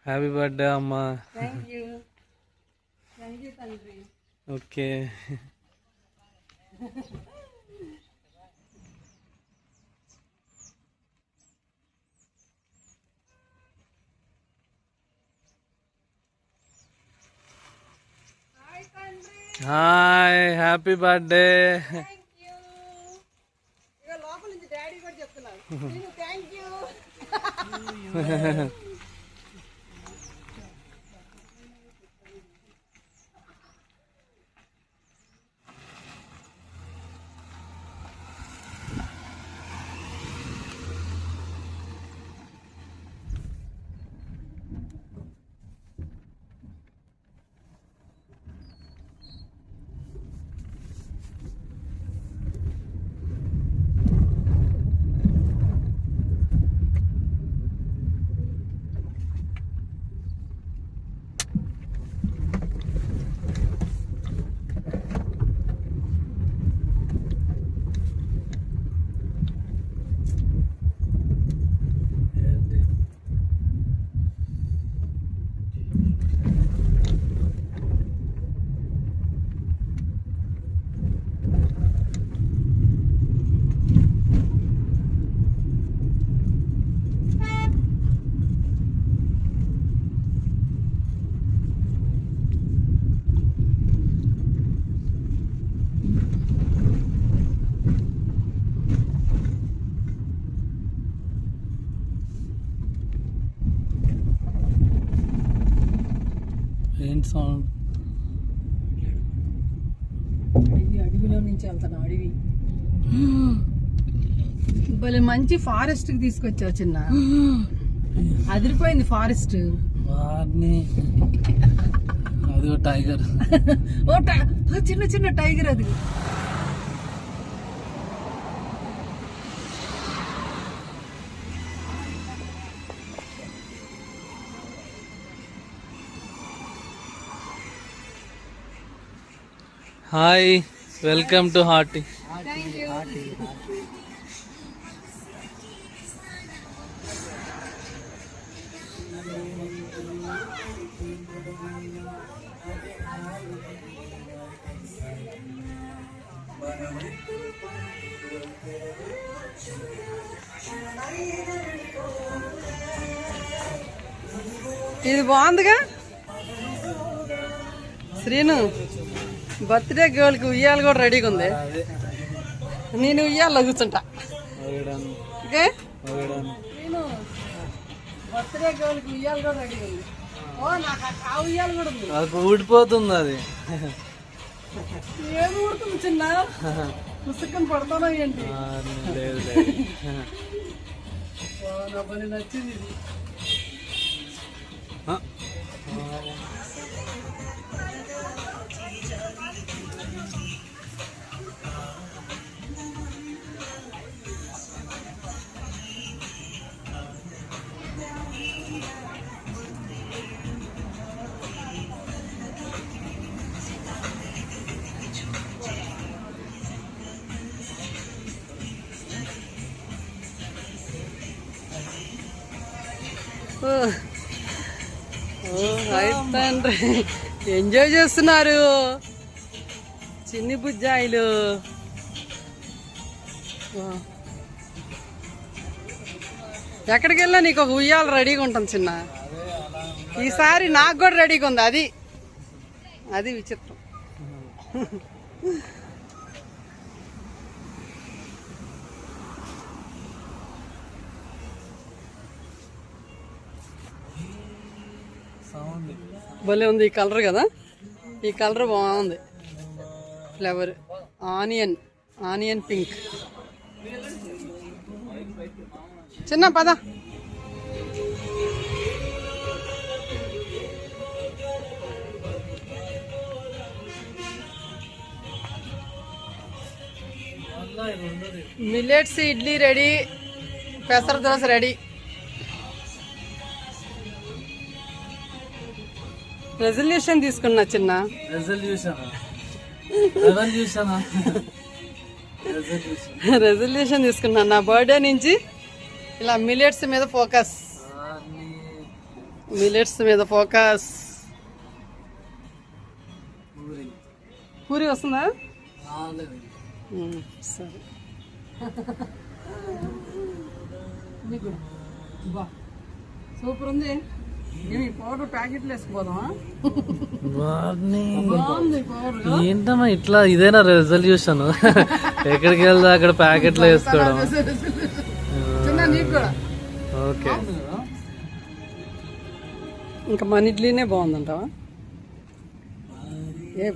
Happy birthday అమ్మా. Okay. Hi, happy birthday. ఏంటి sound? అడవిలో నుంచి వెళ్తాను. అడవి భలే మంచి ఫారెస్ట్ కి తీసుకొచ్చావు చిన్న. అదిరిపోయింది ఫారెస్ట్. అది టైగర్. ఓ చిన్న చిన్న టైగర్ అది. Hi, welcome to hearty. ఇది బాగుందిగా శ్రీను. బర్త్డే గర్ల్ కి ఉయ్యాలు కూడా రెడీగా ఉంది. నేను ఉయ్యాల్లో కూర్చుంటా. ఓకే, బర్త్డే గర్ల్ కి ఉయ్యాలు కూడా రెడీగా ఉంది. ఓ నాకు ఆ ఉయ్యాలు కూడా ఉంది. అది ఊడిపోతుంది. అది ఏమి ఊడుతుంది చిన్న? పుస్తకం పడతానో ఏంటి? నచ్చింది ఇది. తండ్రి ఎంజాయ్ చేస్తున్నారు చిన్ని బుజ్జాయిలు. ఎక్కడికి వెళ్ళా నీకు ఒక ఉయ్యాలు రెడీగా ఉంటుంది చిన్న. ఈసారి నాకు కూడా రెడీగా ఉంది. అది అది విచిత్రం. భలే ఉంది ఈ కలర్ కదా. ఈ కలర్ బాగుంది. Flower onion pink. చిన్న పద. మిల్లెట్స్ ఇడ్లీ రెడీ, పెసర దోశ రెడీ. రెజల్యూషన్ తీసుకున్నా చిన్న. రెజల్యూషన్ తీసుకున్నా నా బర్త్డే నుంచి ఇలా మిల్లెట్స్ మీద ఫోకస్. మిలెట్స్ మీద ఫోకస్. పూరి వస్తుందా? సరే. సూపర్ ఉంది. ఏమి పౌడర్ ప్యాకెట్లు వేసుకోదామా? బాగుంది పౌడర్. ఏంటమ్మా ఇట్లా, ఇదేనా రెజల్యూషన్? ఎక్కడికి వెళ్దా అక్కడ ప్యాకెట్లు వేసుకోవడం. నీకు కూడా ఓకే. ఇంకా మన ఇడ్లీనే బాగుందంటావా?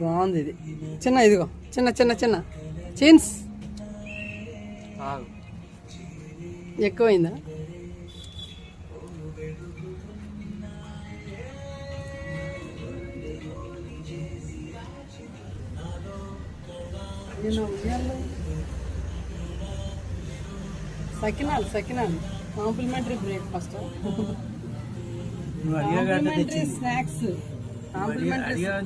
బాగుంది ఇది. చిన్న ఇదిగో చిన్న చిన్న చిన్న చీన్స్ ఎక్కువైందా? సకినాలు సకినాలు కాంప్లిమెంటరీ బ్రేక్ఫాస్ట్, స్నాక్స్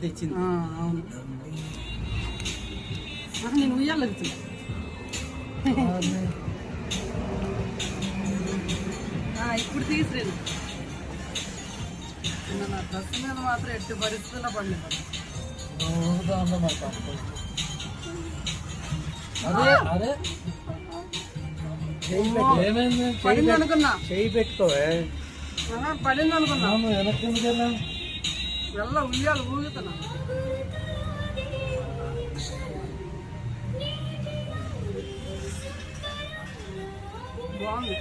తెచ్చింది. అవును, నేను ఉయ్యాలి ఇప్పుడు తీసుకురాను. నా డ్రెస్ మీద మాత్రం ఎట్టి పరిస్థితుల్లో పడలేదు. పడింది అనుకున్నా, చేయి పెట్టుకోవే. పడింది అనుకున్నా. వెనక్కి వెళ్ళ ఉయ్యాలి ఊగుతున్నా. బాగుంది,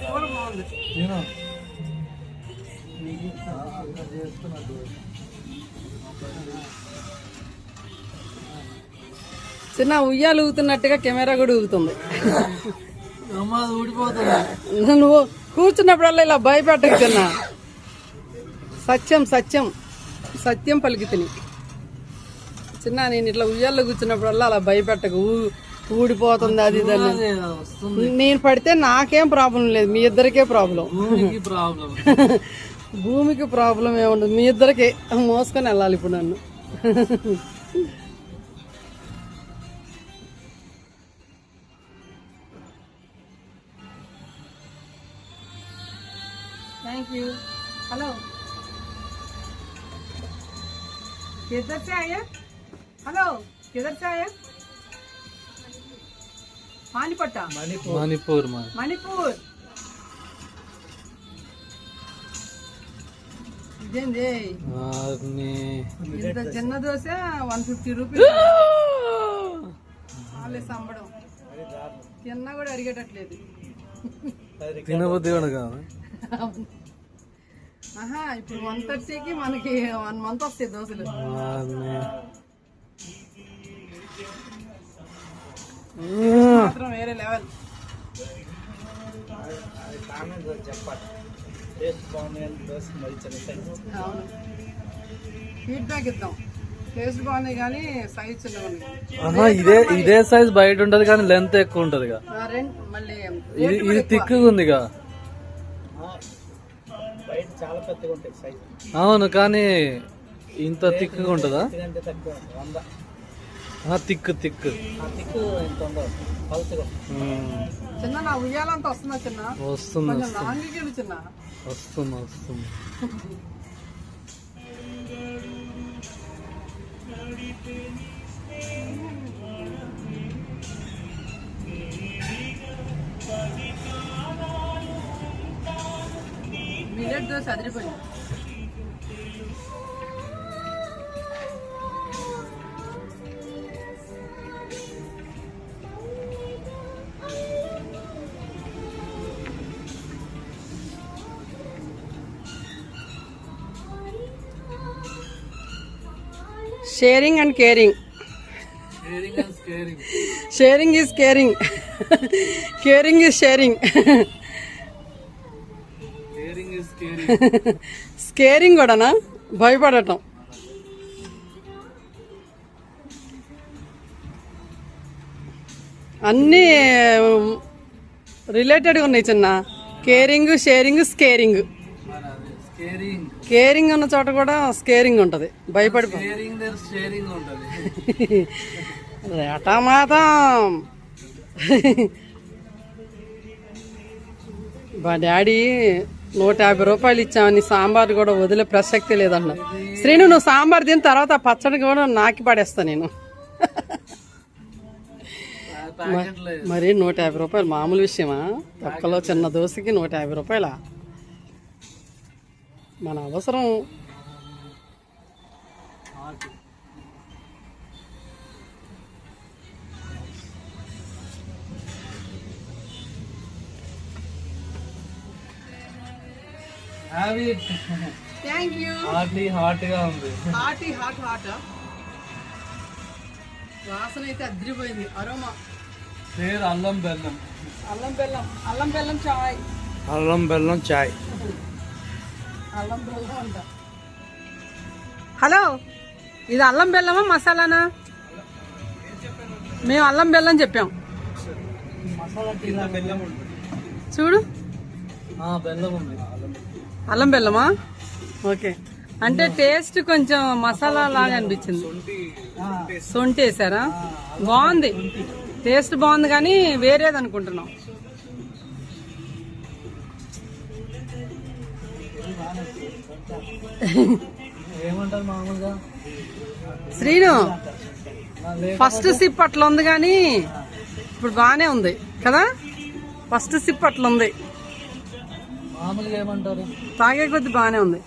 కూర బాగుంది. చిన్న ఉయ్యాలు ఊగుతున్నట్టుగా కెమెరా కూడా ఊగుతుంది. ఊడిపోతుంది. నువ్వు కూర్చున్నప్పుడల్లా ఇలా భయపెట్టకు చిన్న. సత్యం సత్యం సత్యం పలికి తిని చిన్న. నేను ఇట్లా ఉయ్యాల్లో కూర్చున్నప్పుడల్లా అలా భయపెట్టకు, ఊడిపోతుంది అది ఇదని. నేను పడితే నాకేం ప్రాబ్లం లేదు, మీ ఇద్దరికే ప్రాబ్లం. భూమికి ప్రాబ్లం ఏముండదు, మీ ఇద్దరికే. మోసుకొని వెళ్ళాలి ఇప్పుడు నన్ను. Thank you. हेलो, किधर से आए? हेलो, किधर से आए? पानीपट्टा. मणिपुर. मणिपुर. ఇదేంది ఇంత చిన్న దోశ 150 రూపీస్. వాళ్ళే సంబడం తిన్నా కూడా అడిగేటట్లేదు. తినబుద్ధి కూడా కాదు. ఆహా, ఇప్పుడు 130కి మనకి 1 మంత్ వస్తాయి దోశలు. మాత్రం వేరే లెవెల్. అవును, ఫీడ్బ్యాక్ ఇద్దాం. టేస్ట్ బాగున్నాయి కానీ సైజ్ చిన్నగా. ఇదే సైజ్ బయట ఉంటది కానీ లెంత్ ఎక్కువ ఉంటది. మళ్ళీ ఇది తిక్కుగా ఉంది. అవును, కానీ ఇంత తిక్కుగా ఉంటుందా? తిక్కు చిన్న. నా ఉయ్యాలంతా వస్తుందా చిన్న? వస్తుంది. చిన్న వస్తుంది. మిల్లెట్ దోశ అదిరిపోయింది. Sharing and caring. Sharing is caring. Caring is sharing. Scaring కూడానా? భయపడటం. అన్నీ రిలేటెడ్గా ఉన్నాయి చిన్న. Caring, sharing, scaring. కేరింగ్ ఉన్న చోట కూడా స్కేరింగ్ ఉంటుంది. భయపడిపో రేటా మాతం. మా డాడీ రూపాయలు ఇచ్చామని సాంబార్ కూడా వదిలే ప్రసక్తి లేదన్న. శ్రీను నువ్వు సాంబార్ తిని తర్వాత ఆ పచ్చడి కూడా నాకి పడేస్తా నేను. మరి 150 రూపాయలు మామూలు విషయమా? పక్కలో చిన్న దోశకి 150 రూపాయలా? మన అవసరం. Thank you. హాట్గా ఉంది. హాట్ వాసన అయితే అదిరిపోయింది. అరోమా. పేరు అల్లం బెల్లం. అల్లం బెల్లం చాయ్. అల్లం బెల్లం చాయ్. అల్లం బెల్లం అంట. హలో, ఇది అల్లం బెల్లమా మసాలానా? మేము అల్లం బెల్లం చెప్పాం. చూడు, బెల్లం ఉంది. అల్లం బెల్లమా? ఓకే. అంటే టేస్ట్ కొంచెం మసాలా లాగా అనిపించింది. సొంటి వేసారా? బాగుంది, టేస్ట్ బాగుంది, కానీ వేరేది అనుకుంటున్నాం. ఏమంటారు మామూలుగా? శ్రీను ఫస్ట్ సిప్ అట్లా ఉంది, కానీ ఇప్పుడు బాగానే ఉంది కదా. ఫస్ట్ సిప్ అట్లా ఉంది, మామూలుగా ఏమంటారు? తాగే కొద్ది బాగానే ఉంది.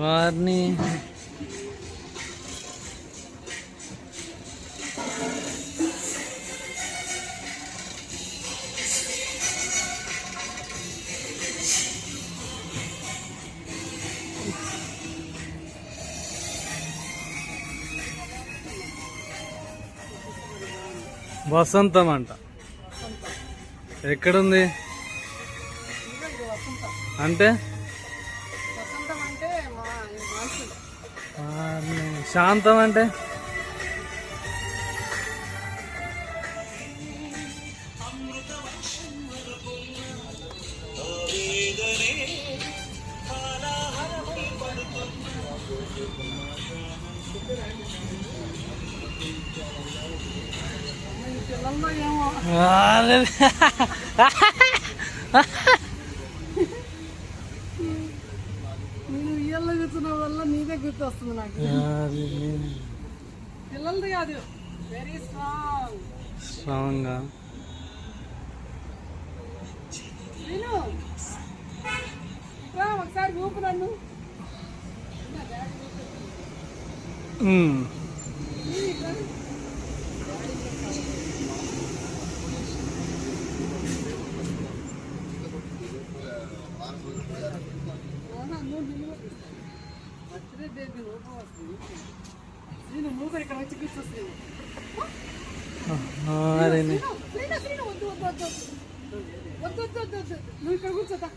వారిని వసంతం అంట. ఎక్కడుంది అంటే? శాంతం అంటే? నేను ఇయ్యల్లో కూర్చున్న వల్ల నీదే గుర్తు వస్తుంది నాకు. పిల్లలది కాదు, వెరీ స్ట్రాంగ్. ఒకసారి ఊపు నన్ను. ఇక్కడ వచ్చి కూర్చొస్తుంది. నువ్వు ఇక్కడ కూర్చోతా.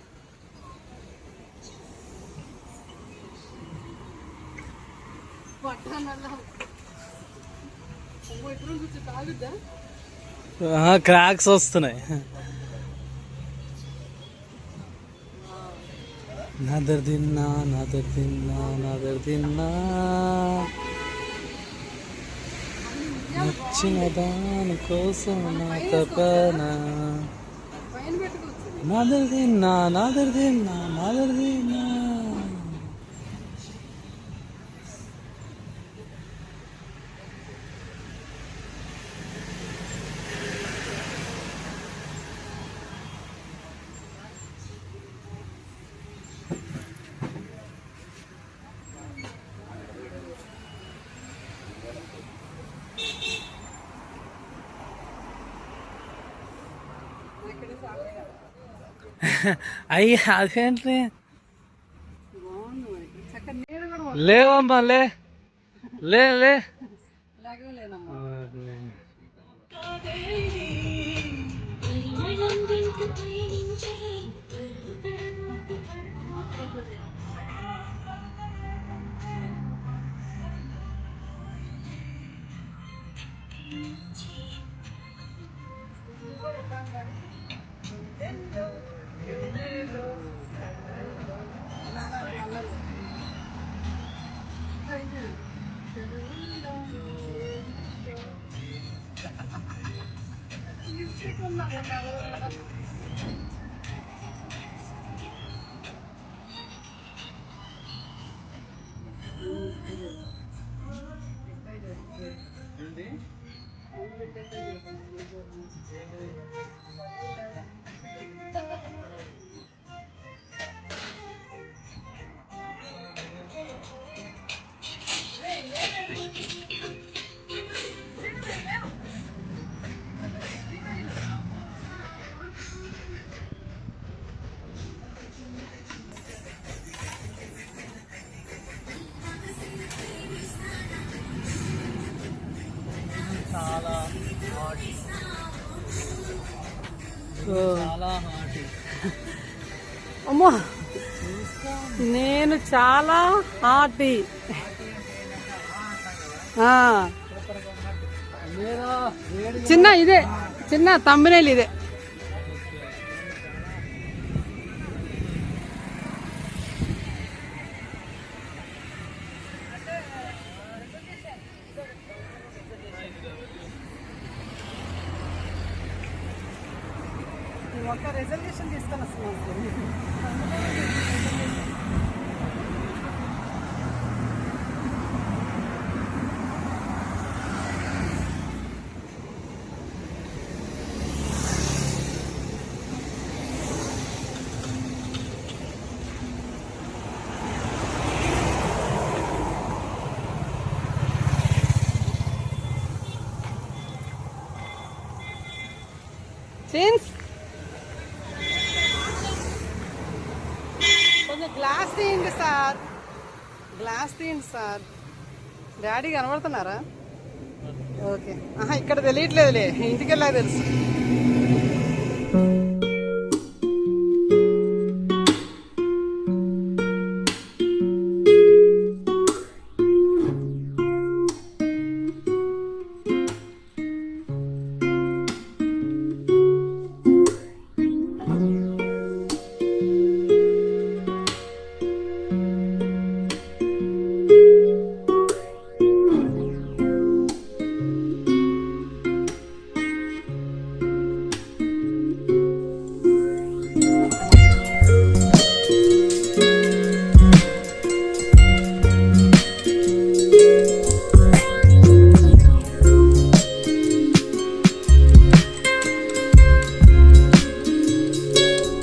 ఇప్పుడు కూర్చో, తాగుద్దా? క్రాక్స్ వస్తున్నాయి. నాదర్ తిన్నా నచ్చిన దాని కోసం నా తపన. నాదర్ తిన్నా. అయ్యి అదేంటి? లేవమ్మా, లే. చాలా హాట్, చాలా హాట్. అమ్మో నేను చాలా హార్టీ. చిన్న ఇదే చిన్న తమ్మినేలు ఇదే. ఒక రెజల్యూషన్ తీసుకొని వస్తున్నాను. చీన్స్ కొంచెం గ్లాస్ తీయండి సార్, గ్లాస్ తీయండి సార్. డాడీ కనబడుతున్నారా? ఓకే. ఇక్కడ తెలియట్లేదులే, ఇంటికి వెళ్ళా తెలుసు.